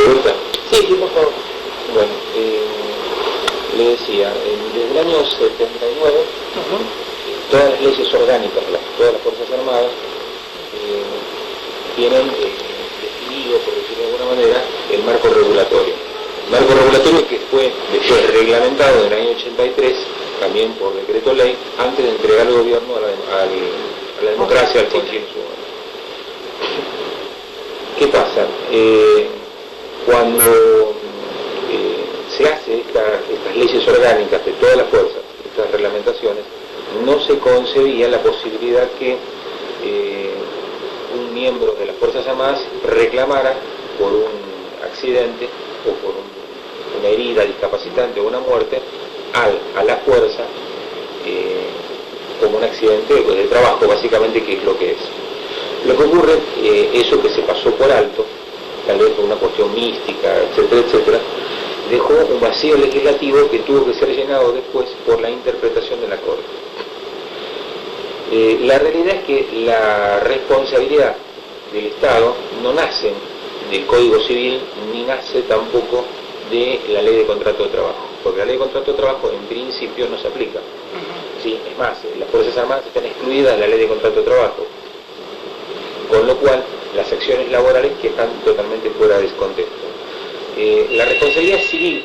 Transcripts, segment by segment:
¿De vuelta? Sí, por favor. Bueno, le decía, desde el año 79, todas las leyes orgánicas de todas las Fuerzas Armadas tienen definido, por decirlo de alguna manera, el marco regulatorio. Marco regulatorio que fue después reglamentado en el año 83, también por decreto ley, antes de entregar el gobierno a la democracia, al consenso. ¿Qué pasa? Cuando se hace estas leyes orgánicas de todas las fuerzas, estas reglamentaciones, no se concebía la posibilidad que un miembro de las Fuerzas Armadas reclamara por un accidente o por una herida discapacitante o una muerte a la fuerza como un accidente de trabajo, básicamente, que es lo que es. Lo que ocurre, eso que se pasó por alto, tal vez por una cuestión mística, etcétera, etcétera, dejó un vacío legislativo que tuvo que ser llenado después por la interpretación de la Corte. La realidad es que la responsabilidad del Estado no nace del Código Civil ni nace tampoco de la Ley de Contrato de Trabajo, porque la Ley de Contrato de Trabajo en principio no se aplica. ¿Sí? Es más, las Fuerzas Armadas están excluidas de la Ley de Contrato de Trabajo, con lo cual las acciones laborales que están totalmente fuera de ese contexto. La responsabilidad civil,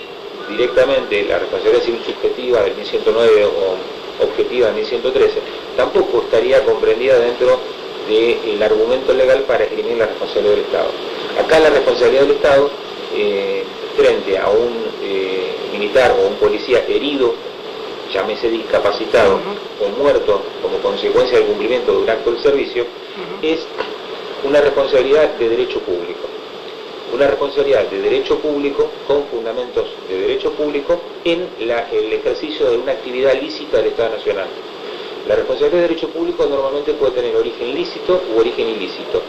directamente, la responsabilidad civil subjetiva del 1109 o objetiva del 1113, tampoco estaría comprendida dentro del argumento legal para esgrimir la responsabilidad del Estado. Acá la responsabilidad del Estado, frente a un militar o un policía herido, llámese discapacitado o muerto como consecuencia del cumplimiento de un acto del servicio, es una responsabilidad de derecho público. Una responsabilidad de derecho público con fundamentos de derecho público en el ejercicio de una actividad lícita del Estado Nacional. La responsabilidad de derecho público normalmente puede tener origen lícito u origen ilícito.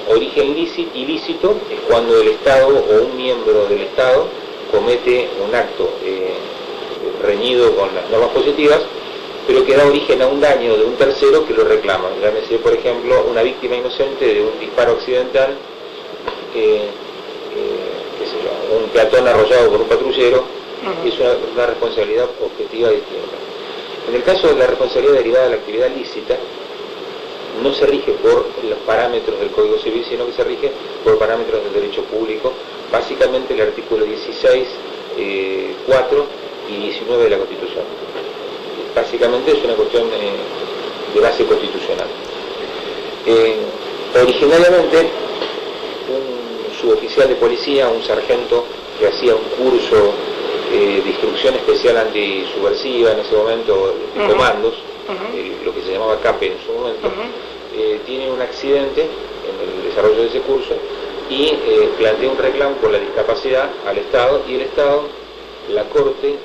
Origen ilícito es cuando el Estado o un miembro del Estado comete un acto reñido con las normas positivas, pero que da origen a un daño de un tercero que lo reclama. Llámese, por ejemplo, una víctima inocente de un disparo accidental, un peatón arrollado por un patrullero, es una responsabilidad objetiva distinta. En el caso de la responsabilidad derivada de la actividad lícita, no se rige por los parámetros del Código Civil, sino que se rige por parámetros del derecho público, básicamente el artículo 16, 4 y 19 de la Constitución. Básicamente es una cuestión de base constitucional. Originariamente, un suboficial de policía, un sargento que hacía un curso de instrucción especial antisubversiva en ese momento, de comandos, lo que se llamaba CAPE en su momento, tiene un accidente en el desarrollo de ese curso y plantea un reclamo por la discapacidad al Estado, y el Estado, la Corte,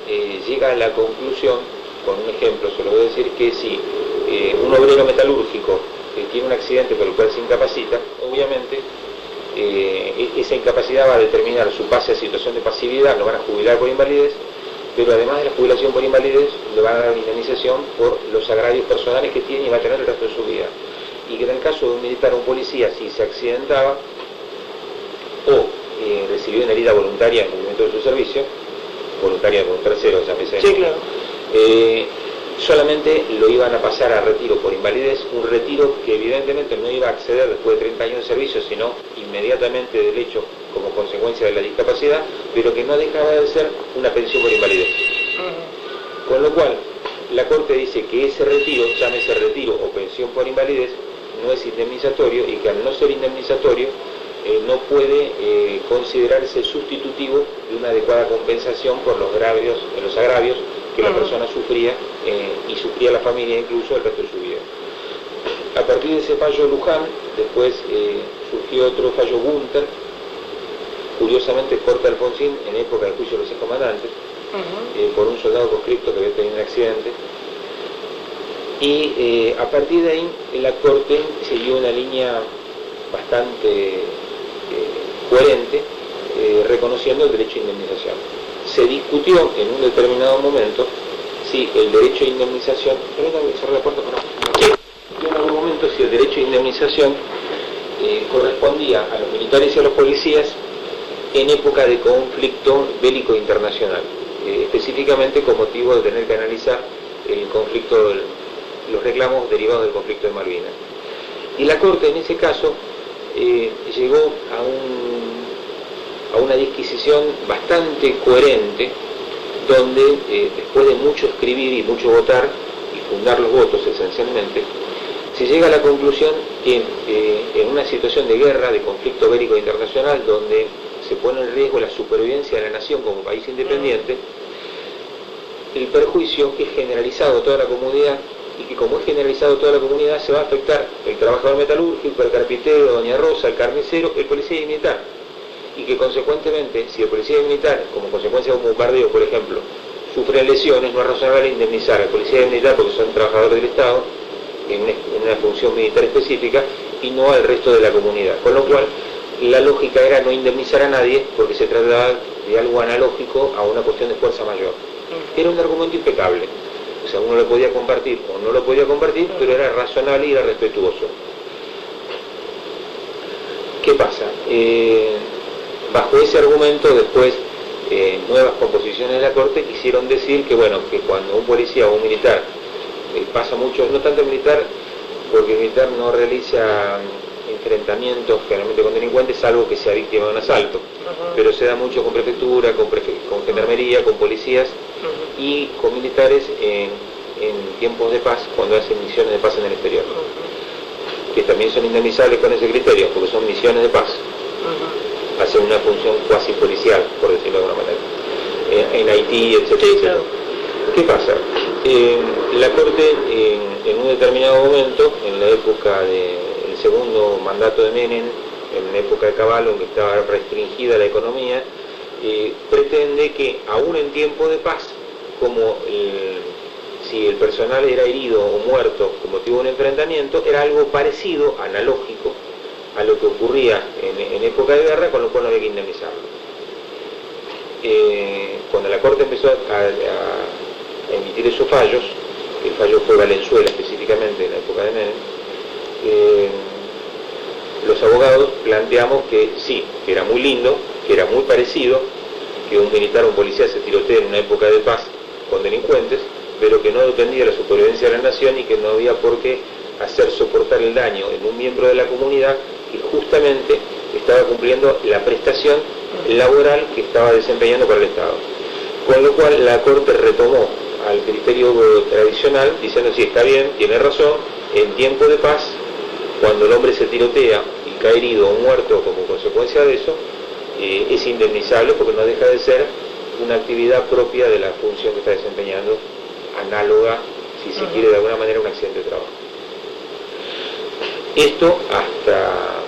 llega a la conclusión, con un ejemplo se lo voy a decir, que si un obrero metalúrgico tiene un accidente por el cual se incapacita, obviamente esa incapacidad va a determinar su pase a situación de pasividad, lo van a jubilar por invalidez, pero además de la jubilación por invalidez le van a dar una indemnización por los agravios personales que tiene y va a tener el resto de su vida. Y que en el caso de un militar o un policía, si se accidentaba o recibió una herida voluntaria en el cumplimiento de su servicio, voluntaria por un tercero, llámese, sí, claro, solamente lo iban a pasar a retiro por invalidez, un retiro que evidentemente no iba a acceder después de 30 años de servicio, sino inmediatamente del hecho como consecuencia de la discapacidad, pero que no dejaba de ser una pensión por invalidez. Con lo cual, la Corte dice que ese retiro, llámese retiro o pensión por invalidez, no es indemnizatorio, y que al no ser indemnizatorio no puede considerarse sustitutivo de una adecuada compensación por los agravios que la persona sufría y sufría la familia incluso el resto de su vida. A partir de ese fallo Luján, después surgió otro fallo Gunter, curiosamente Corte Alfonsín, en época del juicio de los excomandantes, por un soldado conscripto que había tenido un accidente, y a partir de ahí la Corte siguió una línea bastante coherente, reconociendo el derecho a indemnización. Se discutió en un determinado momento si el derecho a indemnización, en algún momento si el derecho a indemnización correspondía a los militares y a los policías en época de conflicto bélico internacional, específicamente con motivo de tener que analizar el conflicto, los reclamos derivados del conflicto de Malvinas. Y la Corte en ese caso llegó a una disquisición bastante coherente, donde después de mucho escribir y mucho votar y fundar los votos esencialmente, se llega a la conclusión que en una situación de guerra, de conflicto bélico internacional, donde se pone en riesgo la supervivencia de la nación como país independiente, el perjuicio que es generalizado a toda la comunidad, y que como es generalizado a toda la comunidad, se va a afectar el trabajador metalúrgico, el carpintero, doña Rosa, el carnicero, el policía y militar, y que consecuentemente, si el policía y militar, como consecuencia de un bombardeo, por ejemplo, sufren lesiones, no es razonable indemnizar al policía y militar porque son trabajadores del Estado en una función militar específica y no al resto de la comunidad. Con lo cual, la lógica era no indemnizar a nadie porque se trataba de algo analógico a una cuestión de fuerza mayor. Era un argumento impecable. O sea, uno lo podía compartir o no lo podía compartir, pero era razonable y era respetuoso. ¿Qué pasa? Bajo ese argumento, después, nuevas composiciones de la Corte quisieron decir que, bueno, que cuando un policía o un militar pasa mucho, no tanto militar, porque el militar no realiza enfrentamientos generalmente con delincuentes, salvo que sea víctima de un asalto, pero se da mucho con prefectura, con gendarmería, con policías y con militares en tiempos de paz, cuando hacen misiones de paz en el exterior, que también son indemnizables con ese criterio, porque son misiones de paz. Hacen una función cuasi policial, por decirlo de alguna manera, en Haití, etc. Sí, claro. ¿Qué pasa? La Corte, en un determinado momento, en la época del segundo mandato de Menem, en la época de Cavallo, en que estaba restringida la economía, pretende que, aún en tiempo de paz, como si el personal era herido o muerto con motivo de un enfrentamiento, era algo parecido, analógico, a lo que ocurría en época de guerra, con lo cual no había que indemnizarlo. Cuando la Corte empezó a emitir esos fallos, el fallo fue Valenzuela específicamente en la época de Menem, los abogados planteamos que sí, que era muy lindo, que era muy parecido, que un militar o un policía se tirotee en una época de paz con delincuentes, pero que no dependía de la supervivencia de la nación y que no había por qué hacer soportar el daño en un miembro de la comunidad que justamente estaba cumpliendo la prestación laboral que estaba desempeñando para el Estado. Con lo cual la Corte retomó al criterio tradicional, diciendo sí, está bien, tiene razón, en tiempo de paz, cuando el hombre se tirotea y cae herido o muerto como consecuencia de eso, es indemnizable porque no deja de ser una actividad propia de la función que está desempeñando, análoga, si se quiere, de alguna manera, a un accidente de trabajo. Esto hasta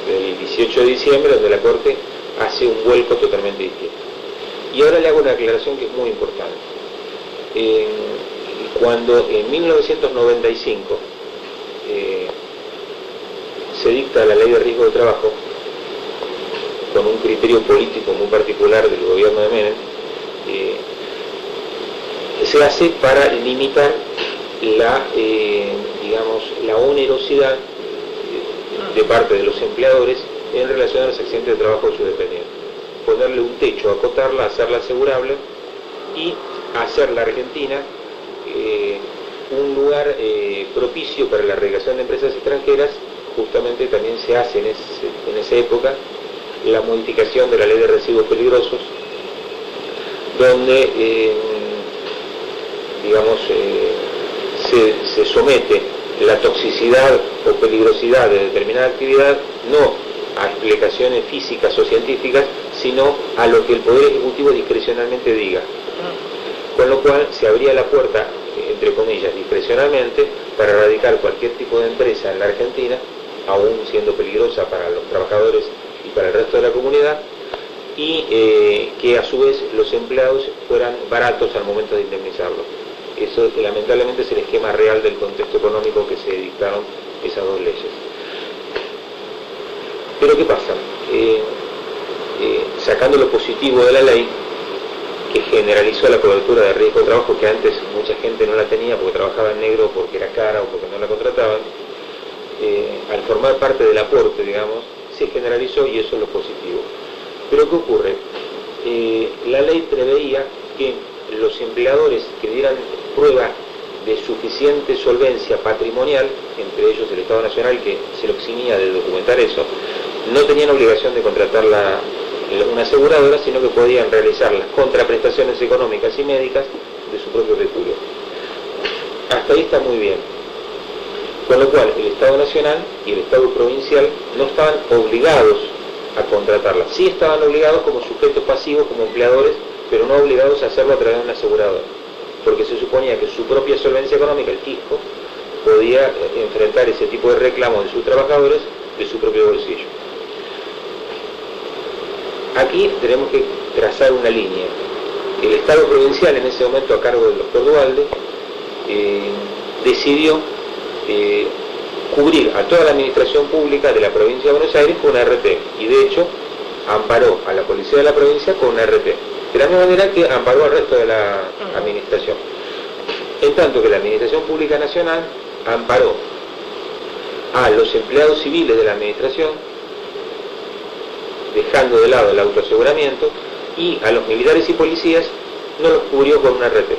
el 18 de diciembre, donde la Corte hace un vuelco totalmente distinto. Y ahora le hago una aclaración que es muy importante. Cuando en 1995 se dicta la Ley de Riesgo de Trabajo, con un criterio político muy particular del gobierno de Menem, se hace para limitar la onerosidad de parte de los empleadores en relación a los accidentes de trabajo de sus dependientes. Ponerle un techo, acotarla, hacerla asegurable y hacer la Argentina un lugar propicio para la relegación de empresas extranjeras. Justamente también se hace en esa época la modificación de la Ley de Residuos Peligrosos, donde se somete la toxicidad o peligrosidad de determinada actividad no a explicaciones físicas o científicas, sino a lo que el Poder Ejecutivo discrecionalmente diga. Con lo cual se abría la puerta, entre comillas, discrecionalmente, para erradicar cualquier tipo de empresa en la Argentina, aún siendo peligrosa para los trabajadores y para el resto de la comunidad, y que a su vez los empleados fueran baratos al momento de indemnizarlos. Eso lamentablemente es el esquema real del contexto económico que se dictaron esas dos leyes. Pero ¿qué pasa? Sacando lo positivo de la ley, que generalizó la cobertura de riesgo de trabajo, que antes mucha gente no la tenía porque trabajaba en negro, porque era cara o porque no la contrataban, al formar parte del aporte, digamos, se generalizó y eso es lo positivo. Pero ¿qué ocurre? La ley preveía que los empleadores que dieran prueba de suficiente solvencia patrimonial, entre ellos el Estado Nacional, que se lo eximía de documentar eso, no tenían obligación de contratar una aseguradora, sino que podían realizar las contraprestaciones económicas y médicas de su propio recurso. Hasta ahí está muy bien. Con lo cual, el Estado Nacional y el Estado Provincial no estaban obligados a contratarla. Sí estaban obligados como sujetos pasivos, como empleadores, pero no obligados a hacerlo a través de una aseguradora, porque se suponía que su propia solvencia económica, el fisco, podía enfrentar ese tipo de reclamos de sus trabajadores de su propio bolsillo. Aquí tenemos que trazar una línea. El Estado Provincial, en ese momento a cargo del doctor Duhalde, decidió cubrir a toda la administración pública de la provincia de Buenos Aires con una RT, y de hecho amparó a la policía de la provincia con una RT, de la misma manera que amparó al resto de la administración. En tanto que la Administración Pública Nacional amparó a los empleados civiles de la administración, dejando de lado el autoaseguramiento, y a los militares y policías no los cubrió con una RT.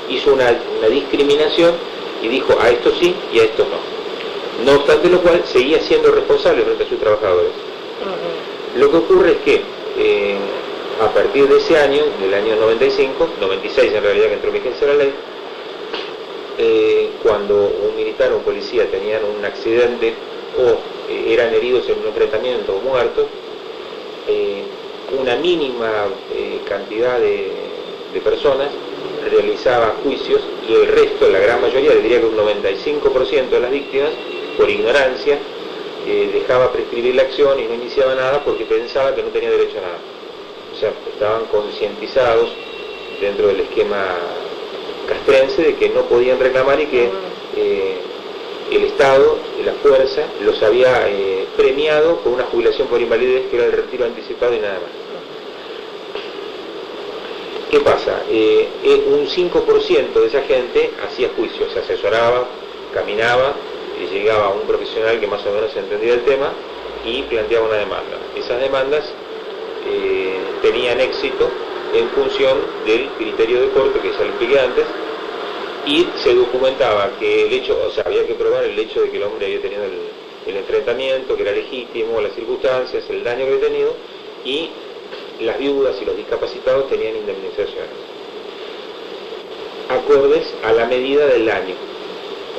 Hizo una discriminación y dijo a estos sí y a estos no. No obstante lo cual, seguía siendo responsable frente a sus trabajadores. Lo que ocurre es que a partir de ese año, del año 95, 96 en realidad que entró en vigencia la ley, cuando un militar o un policía tenían un accidente o eran heridos en un enfrentamiento o muertos, una mínima cantidad de personas realizaba juicios, y el resto, la gran mayoría, diría que un 95% de las víctimas, por ignorancia, dejaba prescribir la acción y no iniciaba nada porque pensaba que no tenía derecho a nada. O sea, estaban concientizados dentro del esquema castrense de que no podían reclamar y que el Estado, la fuerza, los había premiado con una jubilación por invalidez que era el retiro anticipado y nada más. ¿Qué pasa? Un 5% de esa gente hacía juicios, se asesoraba, caminaba, y llegaba un profesional que más o menos entendía el tema y planteaba una demanda. Esas demandas tenían éxito en función del criterio de corte que ya lo expliqué antes, y se documentaba que el hecho, o sea, había que probar el hecho de que el hombre había tenido el enfrentamiento, que era legítimo, las circunstancias, el daño que había tenido, y las viudas y los discapacitados tenían indemnizaciones acordes a la medida del daño,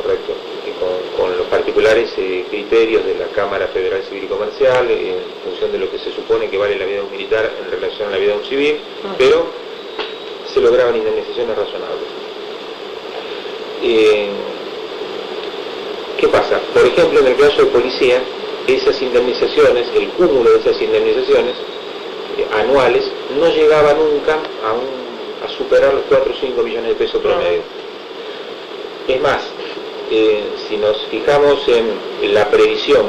correcto, y con los particulares criterios de la Cámara Federal Civil y Comercial, en función de lo que se supone que vale la vida de un militar en relación a la vida de un civil, pero se lograban indemnizaciones razonables. ¿Qué pasa? Por ejemplo, en el caso de policía, esas indemnizaciones, el cúmulo de esas indemnizaciones anuales, no llegaba nunca a superar los 4 o 5 millones de pesos promedio. Es más, si nos fijamos en la previsión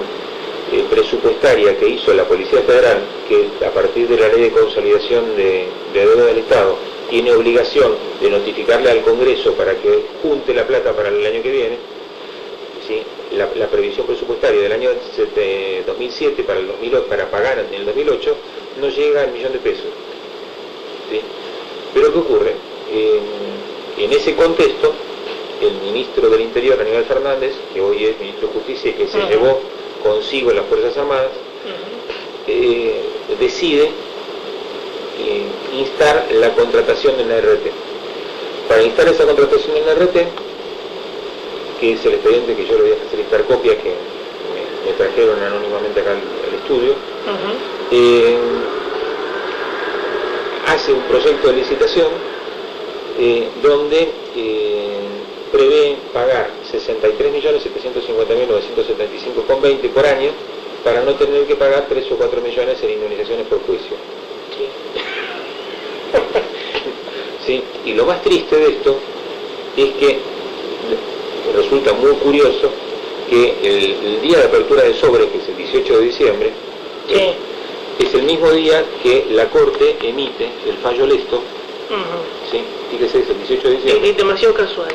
presupuestaria que hizo la Policía Federal, que a partir de la Ley de Consolidación de Deuda del Estado tiene obligación de notificarle al Congreso para que junte la plata para el año que viene, ¿sí? La previsión presupuestaria del año 2007 para el 2008, para pagar en el 2008 no llega al 1 millón de pesos, ¿sí? Pero ¿qué ocurre? En ese contexto, el ministro del Interior, Aníbal Fernández, que hoy es ministro de Justicia y que se llevó consigo las Fuerzas Armadas, decide instar la contratación de una RT. Para instar esa contratación de una RT, que es el expediente que yo le voy a facilitar copia, que me trajeron anónimamente acá al estudio, hace un proyecto de licitación donde prevé pagar 63.750.975,20 por año para no tener que pagar 3 o 4 millones en indemnizaciones por juicio. ¿Sí? Y lo más triste de esto es que resulta muy curioso que el día de apertura de sobre, que es el 18 de diciembre, es el mismo día que la Corte emite el fallo Lesto. ¿Sí? Fíjese, es el 18 de diciembre. Es demasiado casual.